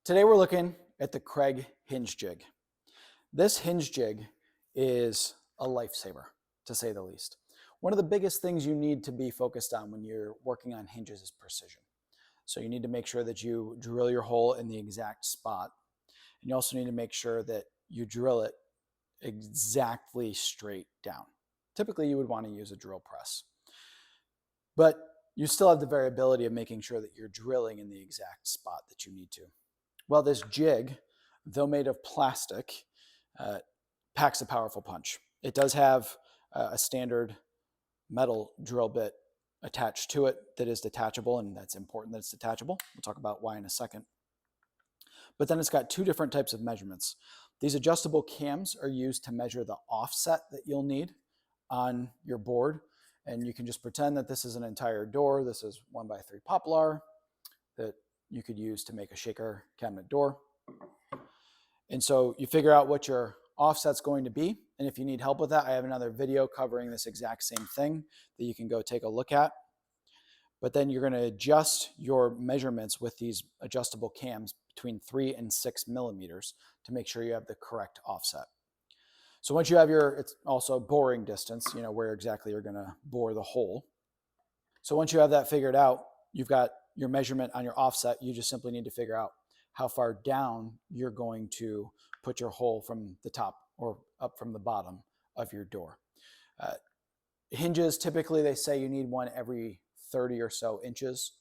Today we're looking at the Kreg Hinge Jig. This hinge jig is a lifesaver, to say the least. One of the biggest things you need to be focused on when you're working on hinges is precision. So you need to make sure that you drill your hole in the exact spot. And you also need to make sure that you drill it exactly straight down. Typically you would want to use a drill press. But you still have the variability of making sure that you're drilling in the exact spot that you need to. Well, this jig, though made of plastic, packs a powerful punch. It does have a standard metal drill bit attached to it that is detachable, and that's important that it's detachable. We'll talk about why in a second. But then it's got two different types of measurements. These adjustable cams are used to measure the offset that you'll need on your board. And you can just pretend that this is an entire door. This is 1x3 poplar that you could use to make a shaker cabinet door. And so you figure out what your offset's going to be. And if you need help with that, I have another video covering this exact same thing that you can go take a look at. But then you're going to adjust your measurements with these adjustable cams between 3 and 6 millimeters to make sure you have the correct offset. So once you have it's also boring distance, you know, where exactly you're going to bore the hole. So once you have that figured out, you've got your measurement on your offset. You just simply need to figure out how far down you're going to put your hole from the top or up from the bottom of your door. Hinges, typically they say you need one every 30 or so inches.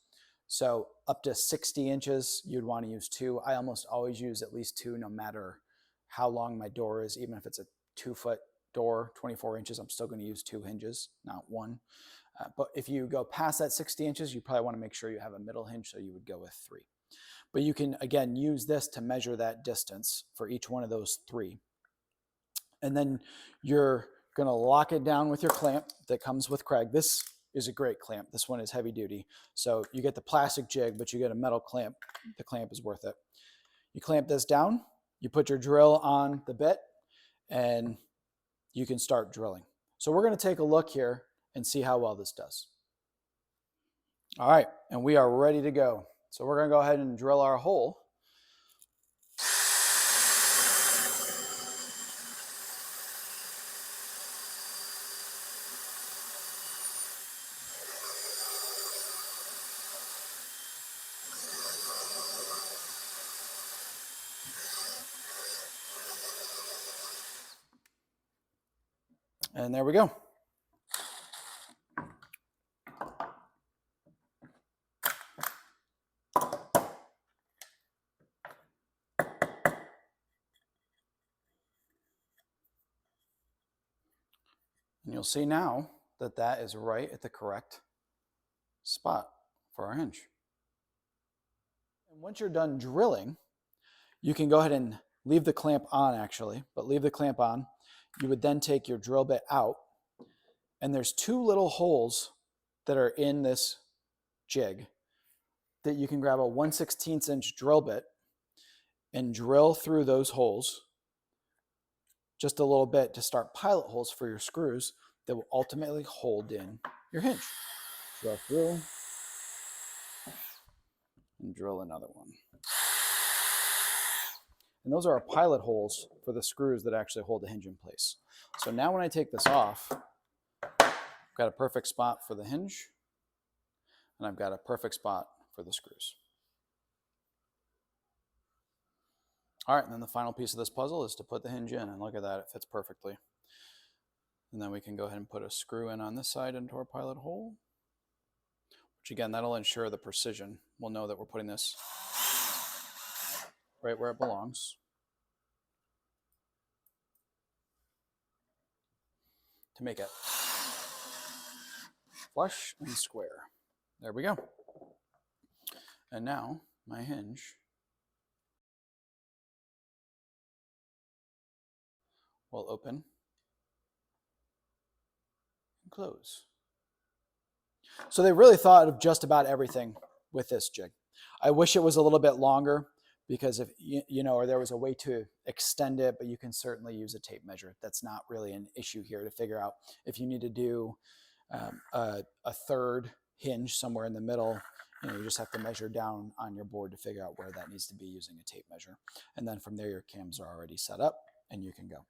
So up to 60 inches, you'd want to use two. I almost always use at least two, no matter how long my door is. Even if it's a 2-foot door, 24 inches, I'm still going to use two hinges, not one. But if you go past that 60 inches, you probably want to make sure you have a middle hinge, so you would go with 3. But you can, again, use this to measure that distance for each one of those 3. And then you're going to lock it down with your clamp that comes with Kreg. This is a great clamp. This one is heavy duty. So you get the plastic jig, but you get a metal clamp. The clamp is worth it. You clamp this down, you put your drill on the bit, and you can start drilling. So we're going to take a look here and see how well this does. All right, and we are ready to go. So we're going to go ahead and drill our hole. And there we go. And you'll see now that that is right at the correct spot for our hinge. And once you're done drilling, you can go ahead and leave the clamp on actually, but leave the clamp on. You would then take your drill bit out, and there's 2 little holes that are in this jig that you can grab a 1/16 inch drill bit and drill through those holes just a little bit to start pilot holes for your screws that will ultimately hold in your hinge. Drill through and drill another one. And those are our pilot holes for the screws that actually hold the hinge in place. So now when I take this off, I've got a perfect spot for the hinge, and I've got a perfect spot for the screws. All right, and then the final piece of this puzzle is to put the hinge in, and look at that, it fits perfectly. And then we can go ahead and put a screw in on this side into our pilot hole, which again, that'll ensure the precision. We'll know that we're putting this right where it belongs. To make it flush and square. There we go. And now my hinge will open and close. So they really thought of just about everything with this jig. I wish it was a little bit longer, because if you know, or there was a way to extend it, but you can certainly use a tape measure. That's not really an issue here to figure out if you need to do a third hinge somewhere in the middle you just have to measure down on your board to figure out where that needs to be using a tape measure. And then from there, your cams are already set up and you can go.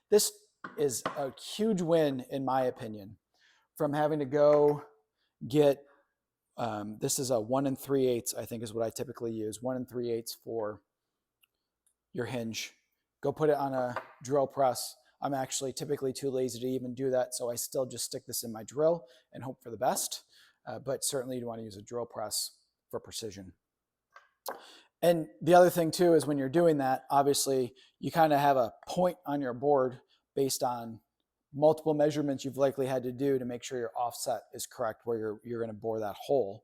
This is a huge win, in my opinion, from having to go get, this is a 1 3/8, I think is what I typically use, 1 3/8 for your hinge. Go put it on a drill press. I'm actually typically too lazy to even do that, so I still just stick this in my drill and hope for the best. But certainly you want to use a drill press for precision. And the other thing too is when you're doing that, obviously you kind of have a point on your board based on multiple measurements you've likely had to do to make sure your offset is correct where you're going to bore that hole.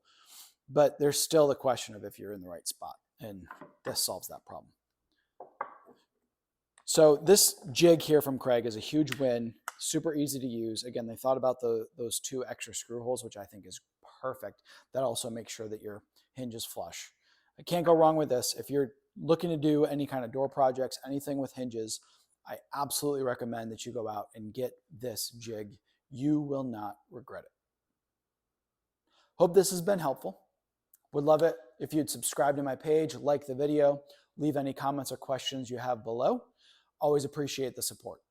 But there's still the question of if you're in the right spot, and this solves that problem. So this jig here from Kreg is a huge win, super easy to use. Again, they thought about those 2 extra screw holes, which I think is perfect. That also makes sure that your hinge is flush. I can't go wrong with this. If you're looking to do any kind of door projects, anything with hinges, I absolutely recommend that you go out and get this jig. You will not regret it. Hope this has been helpful. Would love it if you'd subscribe to my page, like the video, leave any comments or questions you have below. Always appreciate the support.